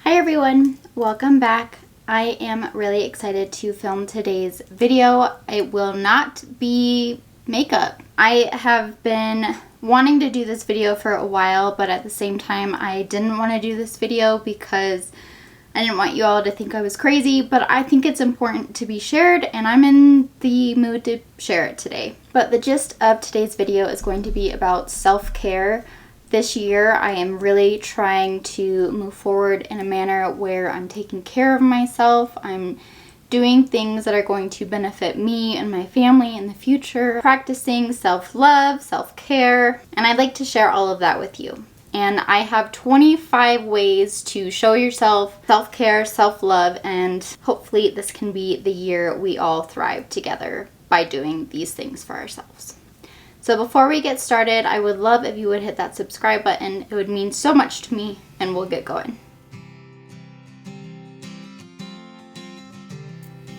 Hi everyone, welcome back. I am really excited to film today's video. It will not be makeup. I have been wanting to do this video for a while, but at the same time I didn't want to do this video because I didn't want you all to think I was crazy, but I think it's important to be shared and I'm in the mood to share it today. But the gist of today's video is going to be about self-care. This year, I am really trying to move forward in a manner where I'm taking care of myself. I'm doing things that are going to benefit me and my family in the future, practicing self-love, self-care, and I'd like to share all of that with you. And I have 25 ways to show yourself self-care, self-love, and hopefully this can be the year we all thrive together by doing these things for ourselves. So before we get started, I would love if you would hit that subscribe button. It would mean so much to me, and we'll get going.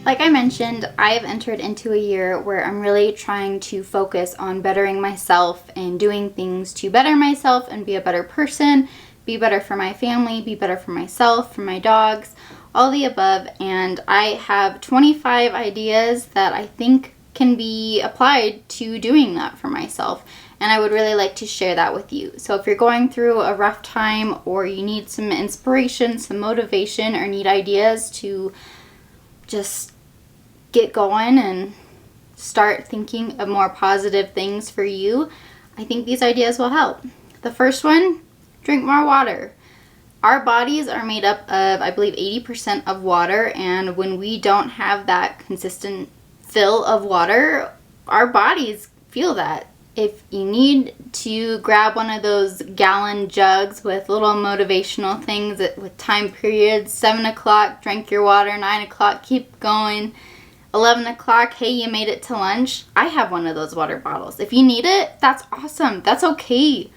Like I mentioned, I have entered into a year where I'm really trying to focus on bettering myself and doing things to better myself and be a better person, be better for my family, be better for myself, for my dogs, all the above. And I have 25 ideas that I think can be applied to doing that for myself, and I would really like to share that with you. So if you're going through a rough time or you need some inspiration, some motivation, or need ideas to just get going and start thinking of more positive things for you, I think these ideas will help. The first one, drink more water. Our bodies are made up of, I believe, 80% of water, and when we don't have that consistent fill of water, our bodies feel that. If you need to grab one of those gallon jugs with little motivational things with time periods, 7 o'clock, drink your water, 9 o'clock, keep going, 11 o'clock, hey, you made it to lunch. I have one of those water bottles. If you need it, that's awesome. That's okay.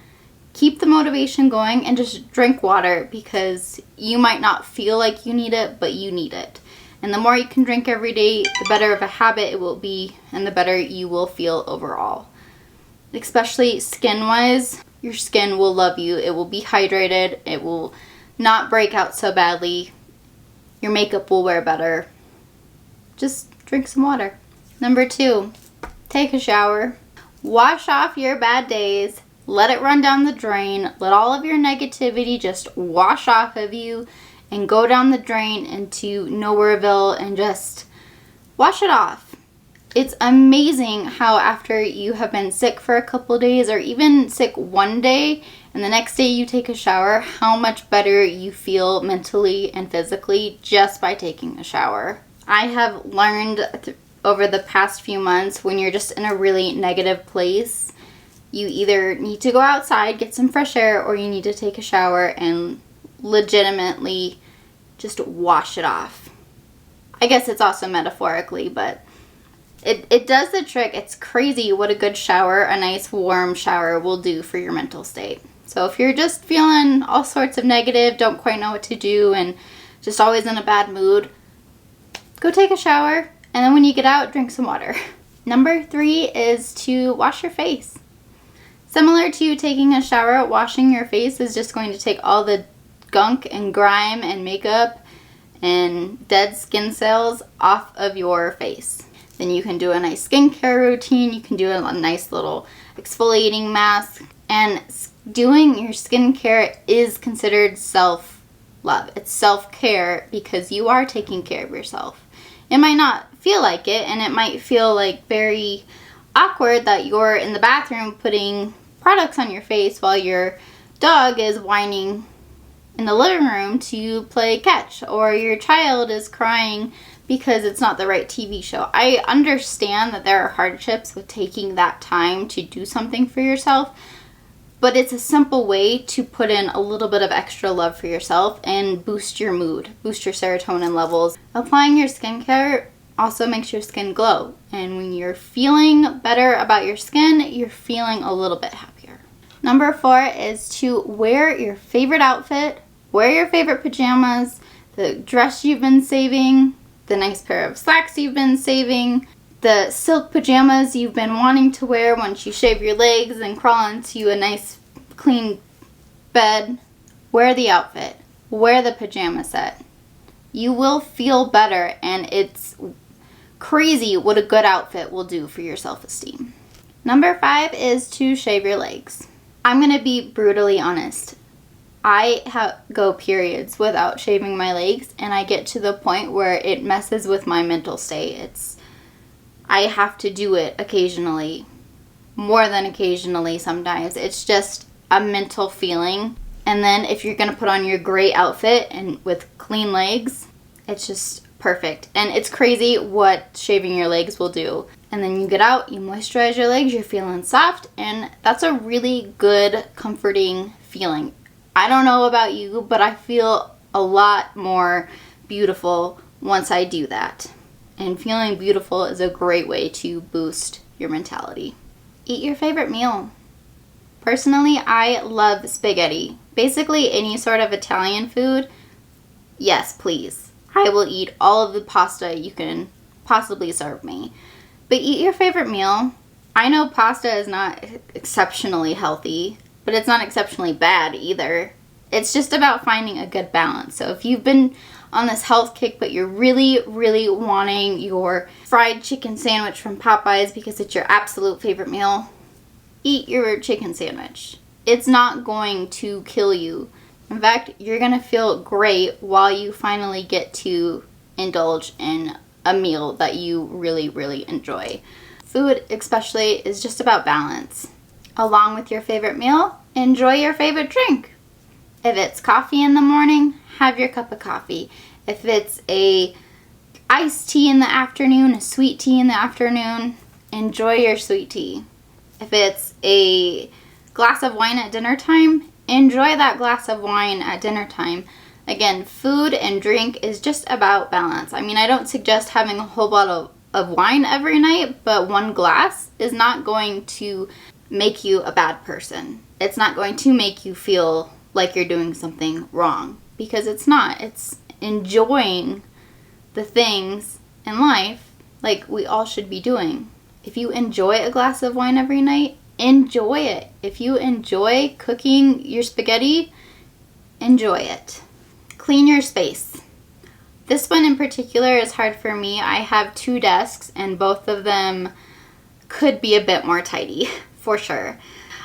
Keep the motivation going and just drink water because you might not feel like you need it, but you need it. And the more you can drink every day, the better of a habit it will be and the better you will feel overall. Especially skin-wise, your skin will love you. It will be hydrated. It will not break out so badly. Your makeup will wear better. Just drink some water. Number 2, take a shower. Wash off your bad days. Let it run down the drain. Let all of your negativity just wash off of you and go down the drain into Nowhereville and just wash it off. It's amazing how after you have been sick for a couple days or even sick one day and the next day you take a shower, how much better you feel mentally and physically just by taking a shower. I have learned over the past few months when you're just in a really negative place, you either need to go outside, get some fresh air, or you need to take a shower and legitimately just wash it off. I guess it's also metaphorically, but it does the trick. It's crazy what a good shower, a nice warm shower, will do for your mental state. So if you're just feeling all sorts of negative, don't quite know what to do, and just always in a bad mood, go take a shower, and then when you get out, drink some water. Number 3 is to wash your face. Similar to taking a shower, washing your face is just going to take all the gunk and grime and makeup and dead skin cells off of your face. Then you can do a nice skincare routine. You can do a nice little exfoliating mask. And doing your skincare is considered self-love. It's self-care because you are taking care of yourself. It might not feel like it, and it might feel like very awkward that you're in the bathroom putting products on your face while your dog is whining in the living room to play catch, or your child is crying because it's not the right TV show. I understand that there are hardships with taking that time to do something for yourself, but it's a simple way to put in a little bit of extra love for yourself and boost your mood, boost your serotonin levels. Applying your skincare also makes your skin glow, and when you're feeling better about your skin, you're feeling a little bit happier. Number 4 is to wear your favorite outfit, wear your favorite pajamas, the dress you've been saving, the nice pair of slacks you've been saving, the silk pajamas you've been wanting to wear once you shave your legs and crawl into a nice clean bed. Wear the outfit. wear the pajama set. You will feel better, and it's crazy what a good outfit will do for your self-esteem. Number 5 is to shave your legs. I'm going to be brutally honest. I go periods without shaving my legs, and I get to the point where it messes with my mental state. I have to do it occasionally, more than occasionally sometimes. It's just a mental feeling. And then if you're going to put on your great outfit and with clean legs, it's just perfect. And it's crazy what shaving your legs will do. And then you get out, you moisturize your legs, you're feeling soft, and that's a really good, comforting feeling. I don't know about you, but I feel a lot more beautiful once I do that. And feeling beautiful is a great way to boost your mentality. Eat your favorite meal. Personally, I love spaghetti. Basically any sort of Italian food, yes, please. I will eat all of the pasta you can possibly serve me. But eat your favorite meal. I know pasta is not exceptionally healthy, but it's not exceptionally bad either. It's just about finding a good balance. So if you've been on this health kick, but you're really, really wanting your fried chicken sandwich from Popeyes because it's your absolute favorite meal, eat your chicken sandwich. It's not going to kill you. In fact, you're going to feel great while you finally get to indulge in a meal that you really, really enjoy. Food especially is just about balance. Along with your favorite meal, enjoy your favorite drink. If it's coffee in the morning, have your cup of coffee. If it's a iced tea in the afternoon, a sweet tea in the afternoon, enjoy your sweet tea. If it's a glass of wine at dinner time, enjoy that glass of wine at dinner time. Again, food and drink is just about balance. I mean, I don't suggest having a whole bottle of wine every night, but one glass is not going to make you a bad person. It's not going to make you feel like you're doing something wrong, because it's not. It's enjoying the things in life like we all should be doing. If you enjoy a glass of wine every night, enjoy it. If you enjoy cooking your spaghetti, enjoy it. Clean your space. This one in particular is hard for me. I have 2 desks and both of them could be a bit more tidy, for sure.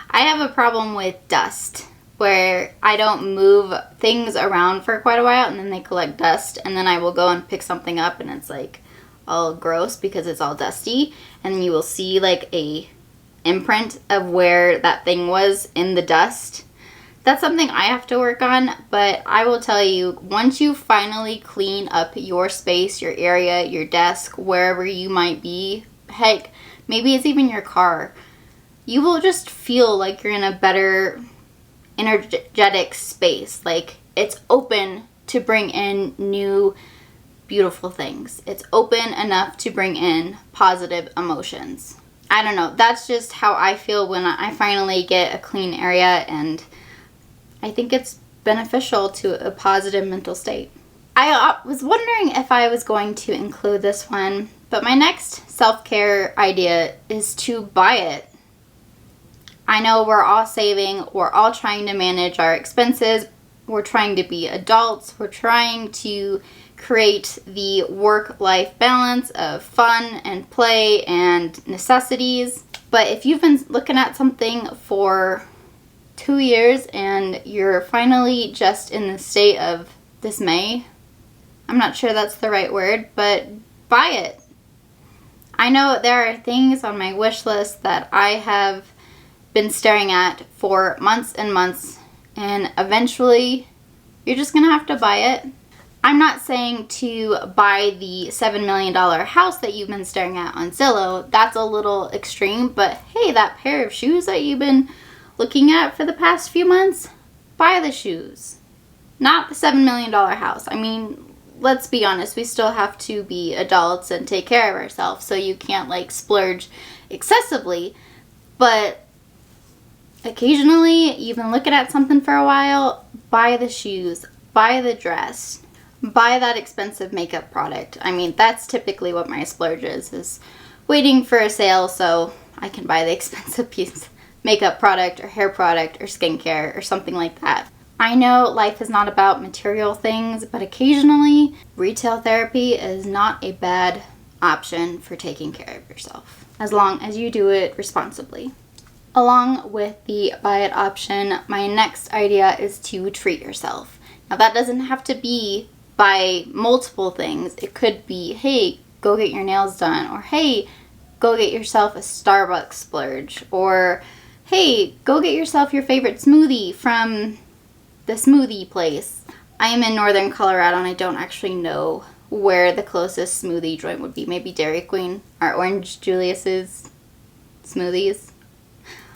I have a problem with dust, where I don't move things around for quite a while and then they collect dust, and then I will go and pick something up and it's like all gross because it's all dusty, and then you will see like a imprint of where that thing was in the dust. That's something I have to work on, but I will tell you, once you finally clean up your space, your area, your desk, wherever you might be, heck, maybe it's even your car, you will just feel like you're in a better energetic space. Like, it's open to bring in new beautiful things. It's open enough to bring in positive emotions. I don't know, that's just how I feel when I finally get a clean area, and I think it's beneficial to a positive mental state. I was wondering if I was going to include this one, but my next self-care idea is to buy it. I know we're all saving, we're all trying to manage our expenses, we're trying to be adults, we're trying to create the work-life balance of fun and play and necessities. But if you've been looking at something for 2 years and you're finally just in the state of dismay, I'm not sure that's the right word, but buy it. I know there are things on my wish list that I have been staring at for months and months, and eventually you're just gonna have to buy it. I'm not saying to buy the $7 million house that you've been staring at on Zillow. That's a little extreme, but hey, that pair of shoes that you've been looking at for the past few months, buy the shoes. Not the $7 million house. I mean, let's be honest, we still have to be adults and take care of ourselves, so you can't like splurge excessively, but occasionally you've been looking at something for a while, buy the shoes, buy the dress, buy that expensive makeup product. I mean, that's typically what my splurge is waiting for a sale so I can buy the expensive piece makeup product or hair product or skincare or something like that. I know life is not about material things, but occasionally retail therapy is not a bad option for taking care of yourself, as long as you do it responsibly. Along with the buy it option, my next idea is to treat yourself. Now that doesn't have to be buy multiple things. It could be, hey, go get your nails done, or hey, go get yourself a Starbucks splurge, or hey, go get yourself your favorite smoothie from the smoothie place. I am in northern Colorado and I don't actually know where the closest smoothie joint would be. Maybe Dairy Queen or Orange Julius's smoothies.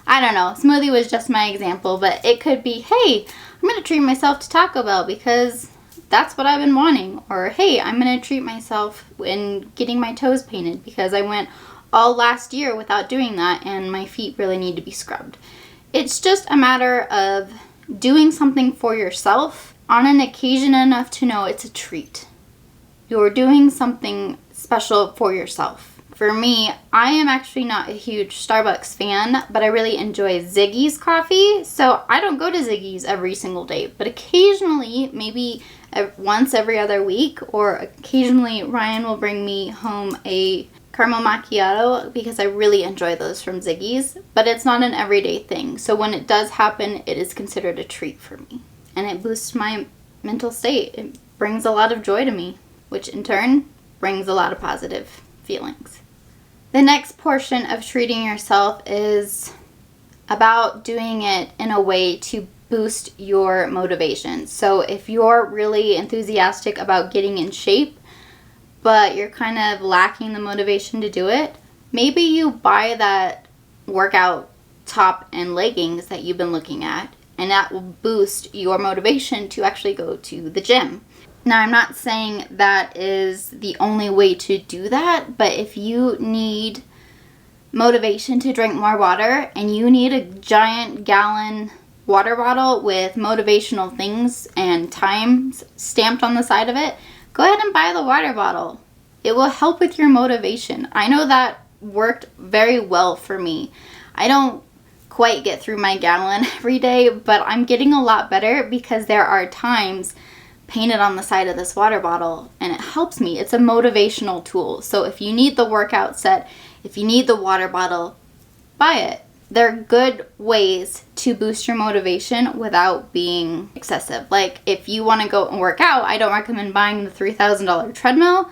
I don't know. Smoothie was just my example, but it could be, hey, I'm going to treat myself to Taco Bell because that's what I've been wanting. Or, hey, I'm going to treat myself in getting my toes painted because I went all last year without doing that and my feet really need to be scrubbed. It's just a matter of doing something for yourself on an occasion enough to know it's a treat. You're doing something special for yourself. For me, I am actually not a huge Starbucks fan, but I really enjoy Ziggy's coffee, so I don't go to Ziggy's every single day, but occasionally, maybe once every other week, or occasionally Ryan will bring me home a caramel macchiato because I really enjoy those from Ziggy's, but it's not an everyday thing, so when it does happen, it is considered a treat for me, and it boosts my mental state. It brings a lot of joy to me, which in turn brings a lot of positive feelings. The next portion of treating yourself is about doing it in a way to boost your motivation. So if you're really enthusiastic about getting in shape, but you're kind of lacking the motivation to do it, maybe you buy that workout top and leggings that you've been looking at, and that will boost your motivation to actually go to the gym. Now, I'm not saying that is the only way to do that, but if you need motivation to drink more water and you need a giant gallon water bottle with motivational things and times stamped on the side of it, go ahead and buy the water bottle. It will help with your motivation. I know that worked very well for me. I don't quite get through my gallon every day, but I'm getting a lot better because there are times painted on the side of this water bottle and it helps me. It's a motivational tool. So if you need the workout set, if you need the water bottle, buy it. They're good ways to boost your motivation without being excessive. Like if you want to go and work out, I don't recommend buying the $3,000 treadmill,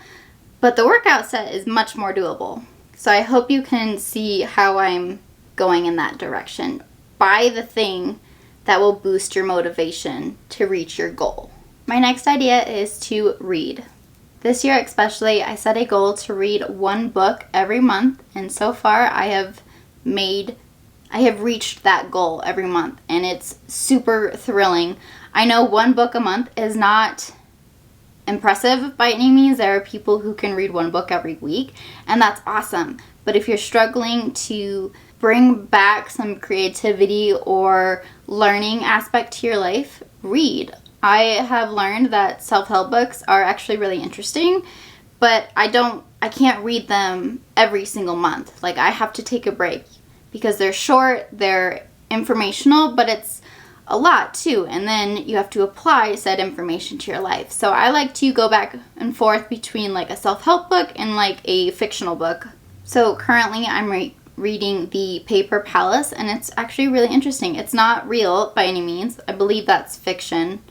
but the workout set is much more doable. So I hope you can see how I'm going in that direction. Buy the thing that will boost your motivation to reach your goal. My next idea is to read. This year especially, I set a goal to read one book every month, and so far I have reached that goal every month, and it's super thrilling. I know one book a month is not impressive by any means. There are people who can read one book every week, and that's awesome. But if you're struggling to bring back some creativity or learning aspect to your life, read. I have learned that self-help books are actually really interesting, but I can't read them every single month. Like I have to take a break because they're short, they're informational, but it's a lot too. And then you have to apply said information to your life. So I like to go back and forth between like a self-help book and like a fictional book. So currently I'm reading The Paper Palace, and it's actually really interesting. It's not real by any means. I believe that's fiction.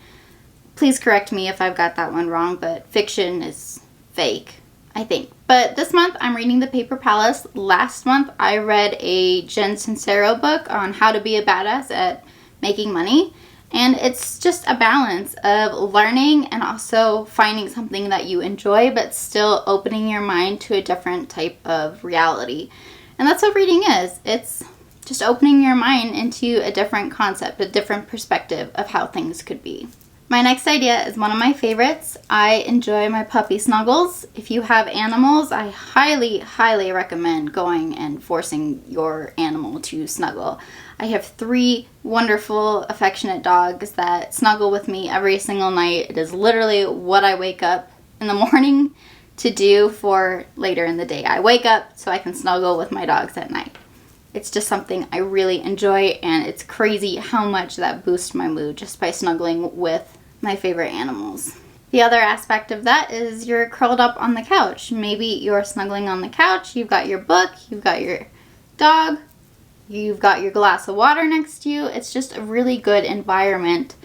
Please correct me if I've got that one wrong, but fiction is fake, I think. But this month I'm reading The Paper Palace. Last month I read a Jen Sincero book on how to be a badass at making money. And it's just a balance of learning and also finding something that you enjoy, but still opening your mind to a different type of reality. And that's what reading is. It's just opening your mind into a different concept, a different perspective of how things could be. My next idea is one of my favorites. I enjoy my puppy snuggles. If you have animals, I highly, highly recommend going and forcing your animal to snuggle. I have 3 wonderful, affectionate dogs that snuggle with me every single night. It is literally what I wake up in the morning to do for later in the day. I wake up so I can snuggle with my dogs at night. It's just something I really enjoy, and it's crazy how much that boosts my mood just by snuggling with my favorite animals. The other aspect of that is you're curled up on the couch. Maybe you're snuggling on the couch, you've got your book, you've got your dog, you've got your glass of water next to you. It's just a really good environment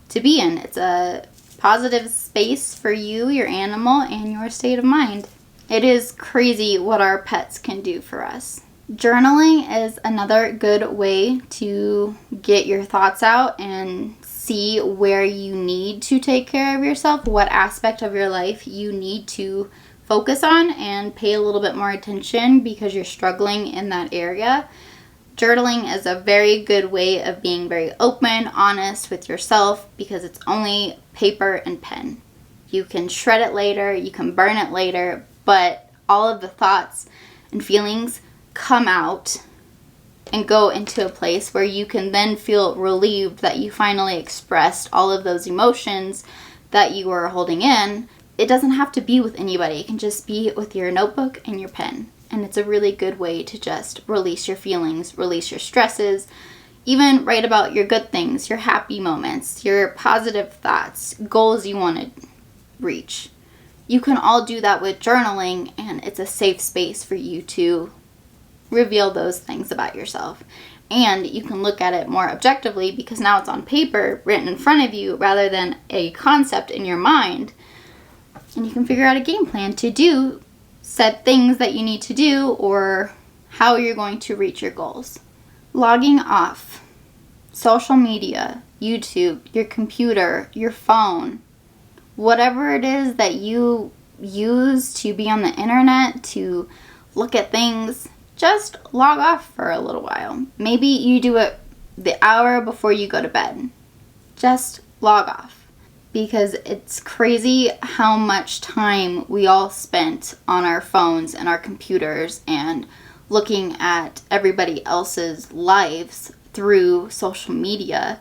to be in. It's a positive space for you, your animal, and your state of mind. It is crazy what our pets can do for us. Journaling is another good way to get your thoughts out and see where you need to take care of yourself, what aspect of your life you need to focus on and pay a little bit more attention because you're struggling in that area. Journaling is a very good way of being very open, honest with yourself, because it's only paper and pen. You can shred it later, you can burn it later, but all of the thoughts and feelings come out and go into a place where you can then feel relieved that you finally expressed all of those emotions that you were holding in. It doesn't have to be with anybody. It can just be with your notebook and your pen. And it's a really good way to just release your feelings, release your stresses, even write about your good things, your happy moments, your positive thoughts, goals you want to reach. You can all do that with journaling, and it's a safe space for you to reveal those things about yourself. And you can look at it more objectively because now it's on paper, written in front of you, rather than a concept in your mind. And you can figure out a game plan to do said things that you need to do or how you're going to reach your goals. Logging off social media, YouTube, your computer, your phone, whatever it is that you use to be on the internet, to look at things, just log off for a little while. Maybe you do it the hour before you go to bed. Just log off. Because it's crazy how much time we all spent on our phones and our computers and looking at everybody else's lives through social media.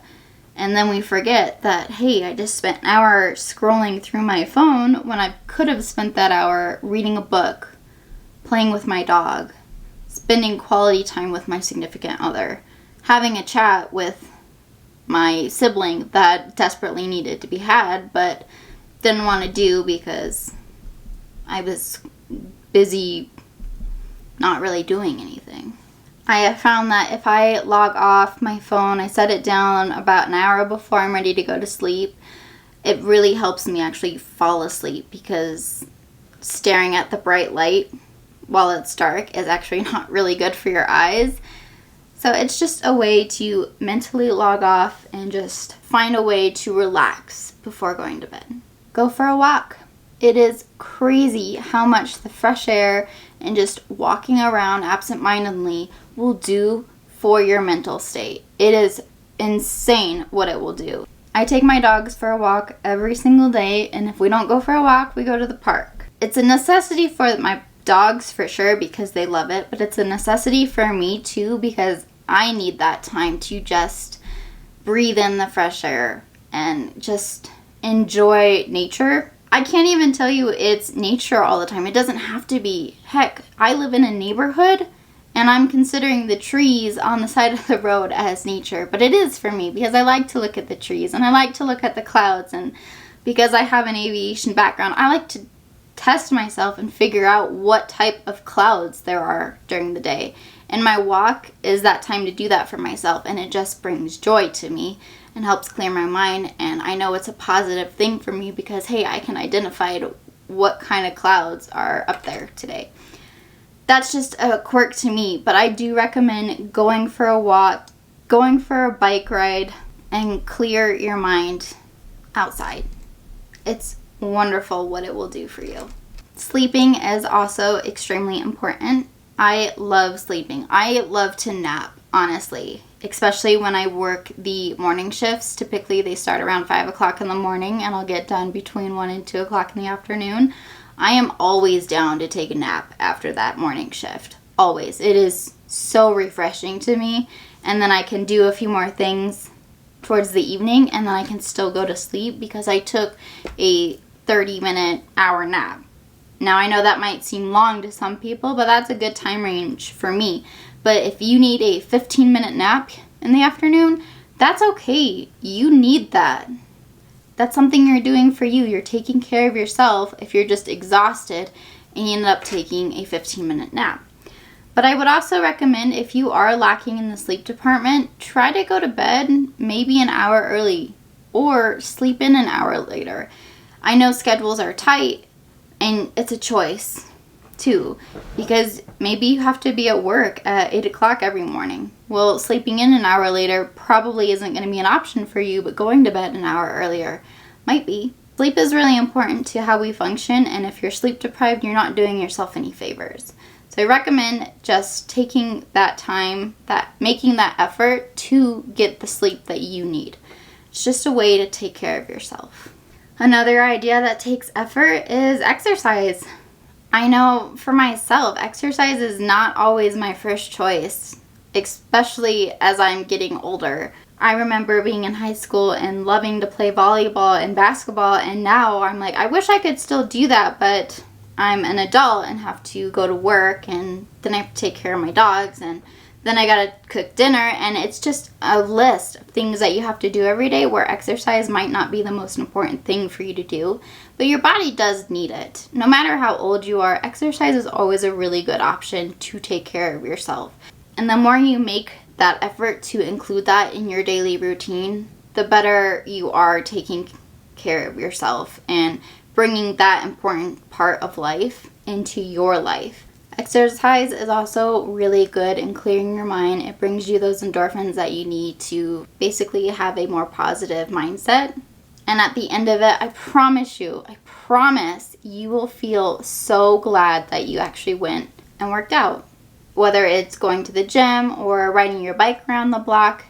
And then we forget that, hey, I just spent an hour scrolling through my phone when I could have spent that hour reading a book, playing with my dog, spending quality time with my significant other, having a chat with my sibling that desperately needed to be had but didn't want to do because I was busy not really doing anything. I have found that if I log off my phone, I set it down about an hour before I'm ready to go to sleep, it really helps me actually fall asleep, because staring at the bright light while it's dark is actually not really good for your eyes. So it's just a way to mentally log off and just find a way to relax before going to bed. Go for a walk. It is crazy how much the fresh air and just walking around absentmindedly will do for your mental state. It is insane what it will do. I take my dogs for a walk every single day, and if we don't go for a walk, we go to the park. It's a necessity for my dogs for sure because they love it, but it's a necessity for me too because I need that time to just breathe in the fresh air and just enjoy nature. I can't even tell you it's nature all the time. It doesn't have to be. Heck, I live in a neighborhood and I'm considering the trees on the side of the road as nature. But it is for me because I like to look at the trees and I like to look at the clouds. And because I have an aviation background, I like to test myself and figure out what type of clouds there are during the day. And my walk is that time to do that for myself, and it just brings joy to me and helps clear my mind. And I know it's a positive thing for me because, hey, I can identify what kind of clouds are up there today. That's just a quirk to me, but I do recommend going for a walk, going for a bike ride, and clear your mind outside. It's wonderful what it will do for you. Sleeping is also extremely important. I love sleeping. I love to nap, honestly, especially when I work the morning shifts. Typically, they start around 5 o'clock in the morning and I'll get done between 1 and 2 o'clock in the afternoon. I am always down to take a nap after that morning shift. Always. It is so refreshing to me. And then I can do a few more things towards the evening and then I can still go to sleep because I took a 30-minute hour nap. Now, I know that might seem long to some people, but that's a good time range for me But if you need a 15-minute nap in the afternoon, that's okay. You need that. That's something you're doing for you. You're taking care of yourself if you're just exhausted and you end up taking a 15-minute nap. But I would also recommend, if you are lacking in the sleep department, try to go to bed maybe an hour early or sleep in an hour later. I know schedules are tight and it's a choice too, because maybe you have to be at work at 8 o'clock every morning. Well, sleeping in an hour later probably isn't going to be an option for you, but going to bed an hour earlier might be. Sleep is really important to how we function, and if you're sleep deprived, you're not doing yourself any favors. So I recommend just taking that time, making that effort to get the sleep that you need. It's just a way to take care of yourself. Another idea that takes effort is exercise. I know for myself, exercise is not always my first choice, especially as I'm getting older. I remember being in high school and loving to play volleyball and basketball, and now I'm like, I wish I could still do that, but I'm an adult and have to go to work, and then I have to take care of my dogs, and then I gotta cook dinner, and it's just a list of things that you have to do every day where exercise might not be the most important thing for you to do, but your body does need it. No matter how old you are, exercise is always a really good option to take care of yourself. And the more you make that effort to include that in your daily routine, the better you are taking care of yourself and bringing that important part of life into your life. Exercise is also really good in clearing your mind. It brings you those endorphins that you need to basically have a more positive mindset. And at the end of it, I promise you will feel so glad that you actually went and worked out. Whether it's going to the gym or riding your bike around the block,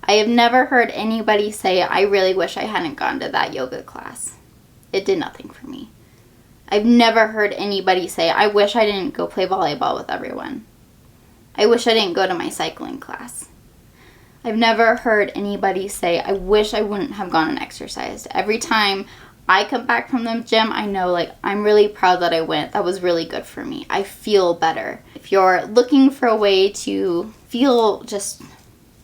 I have never heard anybody say, I really wish I hadn't gone to that yoga class. It did nothing for me. I've never heard anybody say, I wish I didn't go play volleyball with everyone. I wish I didn't go to my cycling class. I've never heard anybody say, I wish I wouldn't have gone and exercised. Every time I come back from the gym, I know, like, I'm really proud that I went. That was really good for me. I feel better. If you're looking for a way to feel just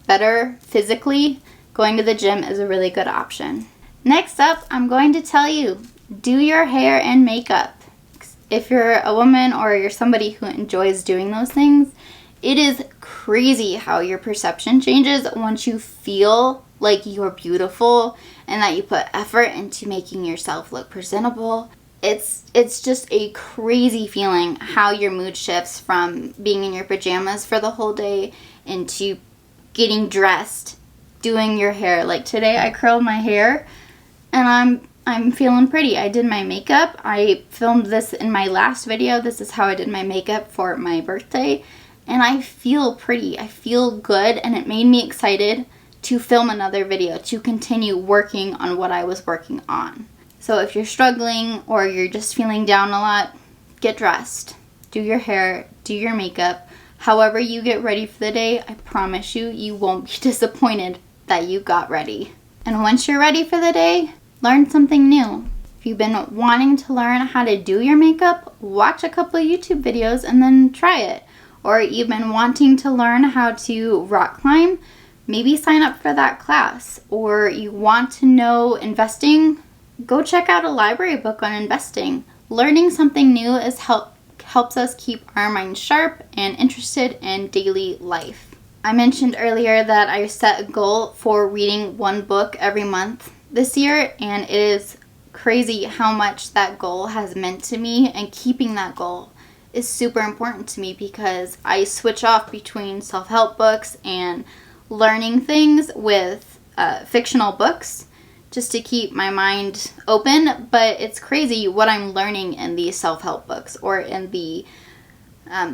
better physically, going to the gym is a really good option. Next up, I'm going to tell you, do your hair and makeup. If you're a woman or you're somebody who enjoys doing those things, it is crazy how your perception changes once you feel like you're beautiful and that you put effort into making yourself look presentable. It's just a crazy feeling how your mood shifts from being in your pajamas for the whole day into getting dressed, doing your hair. Like today I curled my hair and I'm feeling pretty. I did my makeup. I filmed this in my last video. This is how I did my makeup for my birthday. And I feel pretty. I feel good, and it made me excited to film another video, to continue working on what I was working on. So if you're struggling or you're just feeling down a lot, get dressed. Do your hair, do your makeup. However you get ready for the day, I promise you, you won't be disappointed that you got ready. And once you're ready for the day, learn something new. If you've been wanting to learn how to do your makeup, watch a couple of YouTube videos and then try it. Or you've been wanting to learn how to rock climb, maybe sign up for that class. Or you want to know investing, go check out a library book on investing. Learning something new helps us keep our minds sharp and interested in daily life. I mentioned earlier that I set a goal for reading one book every month this year, and it is crazy how much that goal has meant to me, and keeping that goal is super important to me because I switch off between self-help books and learning things with fictional books just to keep my mind open. But it's crazy what I'm learning in these self-help books or in the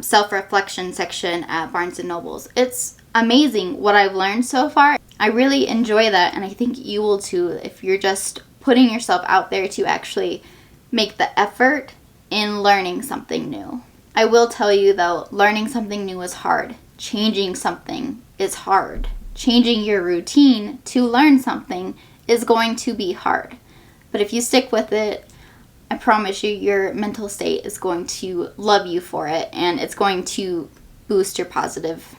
self-reflection section at Barnes & Noble's. It's amazing what I've learned so far. I really enjoy that, and I think you will too if you're just putting yourself out there to actually make the effort in learning something new. I will tell you though, learning something new is hard. Changing something is hard. Changing your routine to learn something is going to be hard. But if you stick with it, I promise you your mental state is going to love you for it, and it's going to boost your positive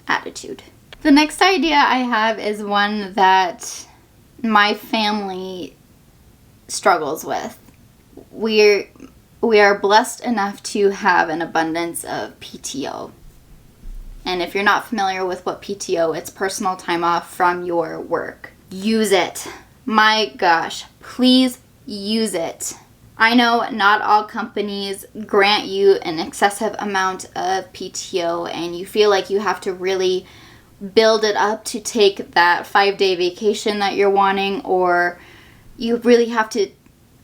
attitude. The next idea I have is one that my family struggles with. We are blessed enough to have an abundance of PTO. And if you're not familiar with what PTO, it's personal time off from your work. Use it. My gosh, please use it. I know not all companies grant you an excessive amount of PTO and you feel like you have to really build it up to take that 5-day vacation that you're wanting, or you really have to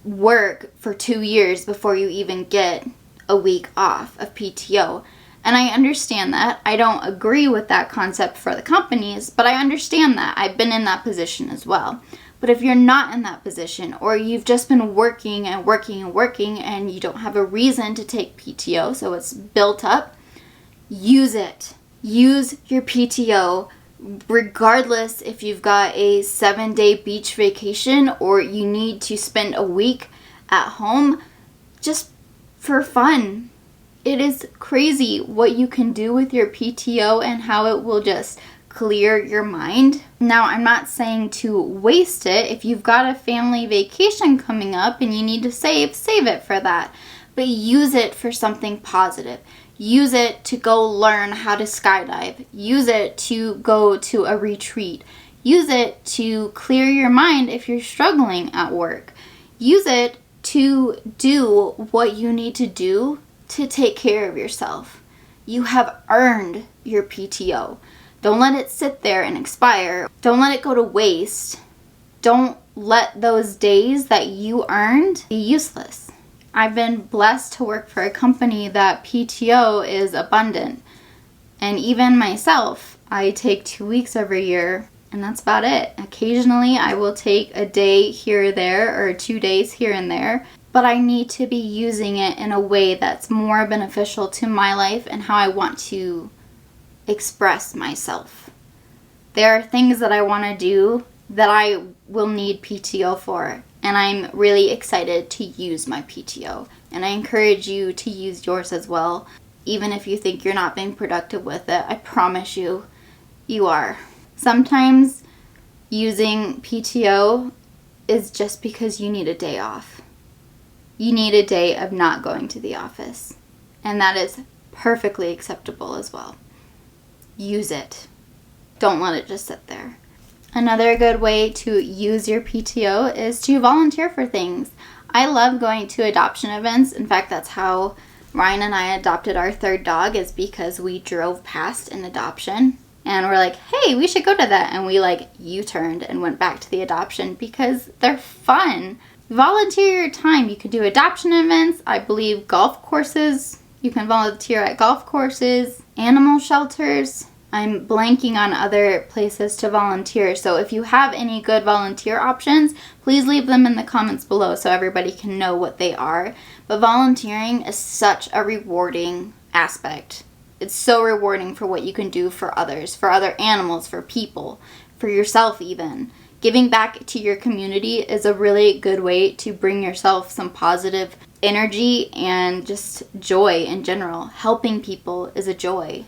work for 2 years before you even get a week off of PTO. And I understand that. I don't agree with that concept for the companies, but I understand that. I've been in that position as well. But if you're not in that position, or you've just been working and working and working and you don't have a reason to take PTO, so it's built up, use it. Use your PTO regardless if you've got a 7-day beach vacation or you need to spend a week at home just for fun. It is crazy what you can do with your PTO and how it will just clear your mind. Now, I'm not saying to waste it. If you've got a family vacation coming up and you need to save it for that. But use it for something positive. Use it to go learn how to skydive. Use it to go to a retreat. Use it to clear your mind if you're struggling at work. Use it to do what you need to do to take care of yourself. You have earned your PTO. Don't let it sit there and expire. Don't let it go to waste. Don't let those days that you earned be useless. I've been blessed to work for a company that PTO is abundant. And even myself, I take 2 weeks every year, and that's about it. Occasionally, I will take a day here or there, or 2 days here and there, but I need to be using it in a way that's more beneficial to my life and how I want to express myself. There are things that I want to do that I will need PTO for, and I'm really excited to use my PTO. And I encourage you to use yours as well. Even if you think you're not being productive with it, I promise you, you are. Sometimes using PTO is just because you need a day off. You need a day of not going to the office. And that is perfectly acceptable as well. Use it. Don't let it just sit there. Another good way to use your PTO is to volunteer for things. I love going to adoption events. In fact, that's how Ryan and I adopted our 3rd dog, is because we drove past an adoption and we're like, hey, we should go to that. And we U-turned and went back to the adoption because they're fun. Volunteer your time. You can do adoption events. I believe golf courses. You can volunteer at golf courses, animal shelters. I'm blanking on other places to volunteer. So if you have any good volunteer options, please leave them in the comments below so everybody can know what they are. But volunteering is such a rewarding aspect. It's so rewarding for what you can do for others, for other animals, for people, for yourself even. Giving back to your community is a really good way to bring yourself some positive energy and just joy in general. Helping people is a joy.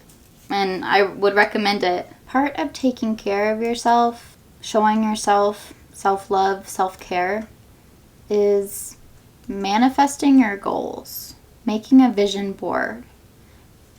And I would recommend it. Part of taking care of yourself, showing yourself self-love, self-care, is manifesting your goals, making a vision board,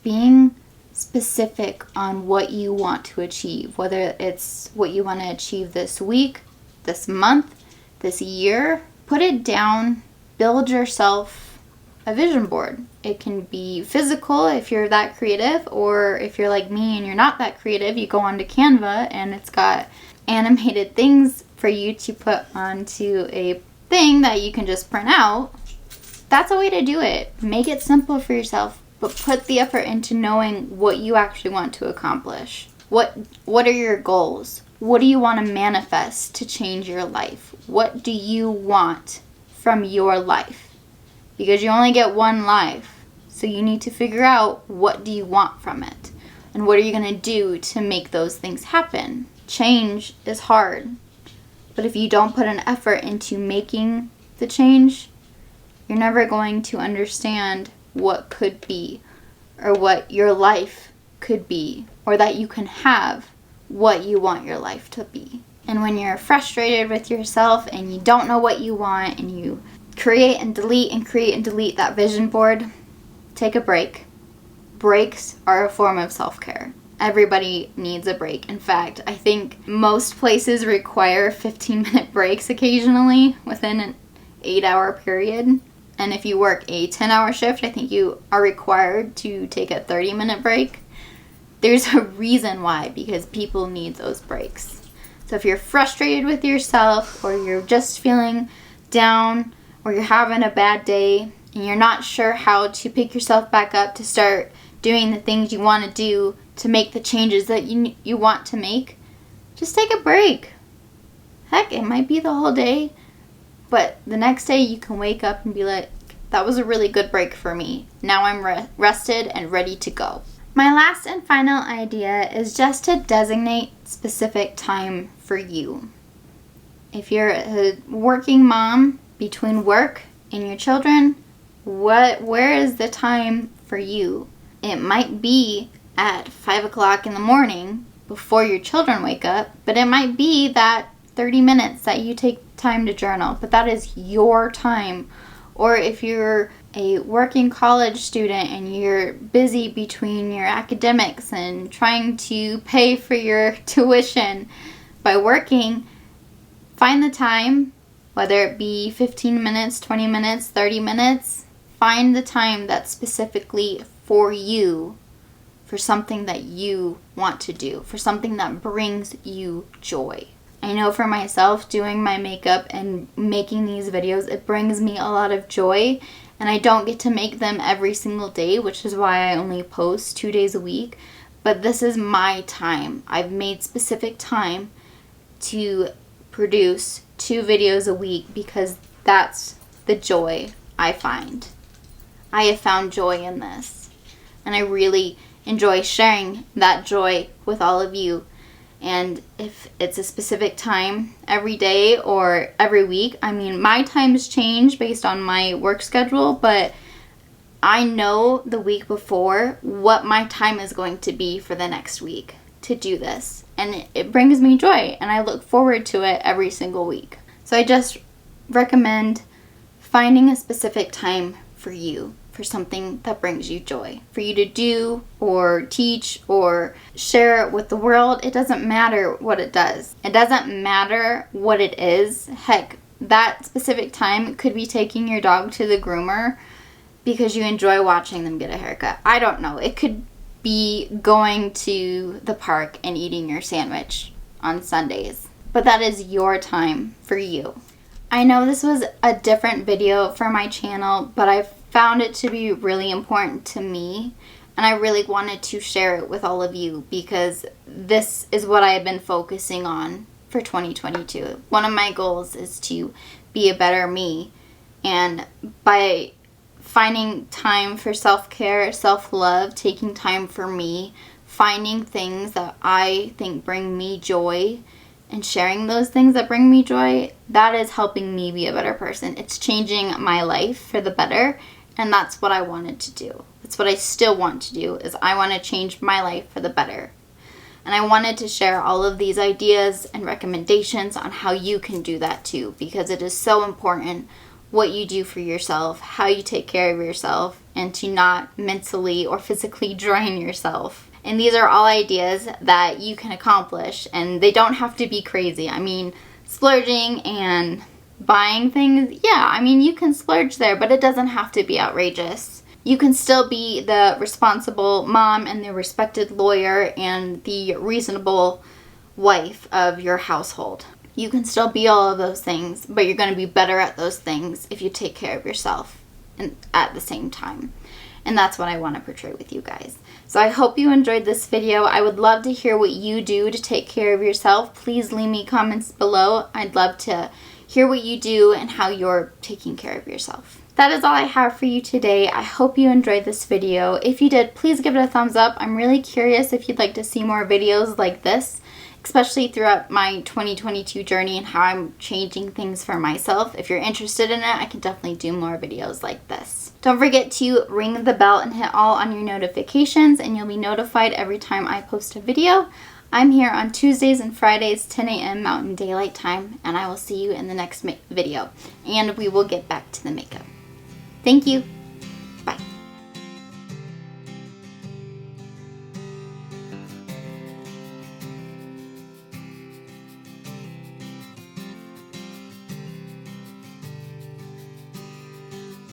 being specific on what you want to achieve, whether it's what you want to achieve this week, this month, this year. Put it down, build yourself a vision board. It can be physical if you're that creative, or if you're like me and you're not that creative, you go onto Canva and it's got animated things for you to put onto a thing that you can just print out. That's a way to do it. Make it simple for yourself, but put the effort into knowing what you actually want to accomplish. What are your goals? What do you want to manifest to change your life? What do you want from your life? Because you only get one life. So you need to figure out, what do you want from it? And what are you going to do to make those things happen? Change is hard. But if you don't put an effort into making the change, you're never going to understand what could be. or what your life could be, or that you can have what you want your life to be. And when you're frustrated with yourself and you don't know what you want and you create and delete that vision board, take a break. Breaks are a form of self-care. Everybody needs a break. In fact, I think most places require 15-minute breaks occasionally within an 8-hour period. And if you work a 10-hour shift, I think you are required to take a 30-minute break. There's a reason why, because people need those breaks. So if you're frustrated with yourself, or you're just feeling down, or you're having a bad day, and you're not sure how to pick yourself back up to start doing the things you want to do to make the changes that you want to make, just take a break. Heck, it might be the whole day, but the next day you can wake up and be like, that was a really good break for me. Now I'm rested and ready to go. My last and final idea is just to designate specific time for you. If you're a working mom between work and your children, where is the time for you? It might be at 5 o'clock in the morning before your children wake up, but it might be that 30 minutes that you take time to journal, but that is your time. Or if you're a working college student and you're busy between your academics and trying to pay for your tuition by working, find the time, whether it be 15 minutes, 20 minutes, 30 minutes, find the time that's specifically for you, for something that you want to do, for something that brings you joy. I know for myself, doing my makeup and making these videos, it brings me a lot of joy, and I don't get to make them every single day, which is why I only post 2 days a week, but this is my time. I've made specific time to produce 2 videos a week because that's the joy I find. I have found joy in this, and I really enjoy sharing that joy with all of you. And if it's a specific time every day or every week, I mean, my times change based on my work schedule, but I know the week before what my time is going to be for the next week to do this. And it brings me joy, and I look forward to it every single week. So I just recommend finding a specific time for you, for something that brings you joy, for you to do or teach or share with the world. It doesn't matter what it does. It doesn't matter what it is. Heck, that specific time could be taking your dog to the groomer because you enjoy watching them get a haircut. I don't know. It could be going to the park and eating your sandwich on Sundays. But that is your time for you. I know this was a different video for my channel, but I found it to be really important to me, and I really wanted to share it with all of you because this is what I have been focusing on for 2022. One of my goals is to be a better me, and by finding time for self-care, self-love, taking time for me, finding things that I think bring me joy, and sharing those things that bring me joy, that is helping me be a better person. It's changing my life for the better, and that's what I wanted to do. That's what I still want to do, is I want to change my life for the better. And I wanted to share all of these ideas and recommendations on how you can do that too, because it is so important what you do for yourself, how you take care of yourself, and to not mentally or physically drain yourself. And these are all ideas that you can accomplish, and they don't have to be crazy. I mean, splurging and buying things, yeah, I mean, you can splurge there, but it doesn't have to be outrageous. You can still be the responsible mom and the respected lawyer and the reasonable wife of your household. You can still be all of those things, but you're going to be better at those things if you take care of yourself and at the same time. And that's what I want to portray with you guys. So I hope you enjoyed this video. I would love to hear what you do to take care of yourself. Please leave me comments below. I'd love to hear what you do and how you're taking care of yourself. That is all I have for you today. I hope you enjoyed this video. If you did, please give it a thumbs up. I'm really curious if you'd like to see more videos like this, especially throughout my 2022 journey and how I'm changing things for myself. If you're interested in it, I can definitely do more videos like this. Don't forget to ring the bell and hit all on your notifications, and you'll be notified every time I post a video. I'm here on Tuesdays and Fridays, 10 a.m. Mountain Daylight Time, and I will see you in the next video. And we will get back to the makeup. Thank you.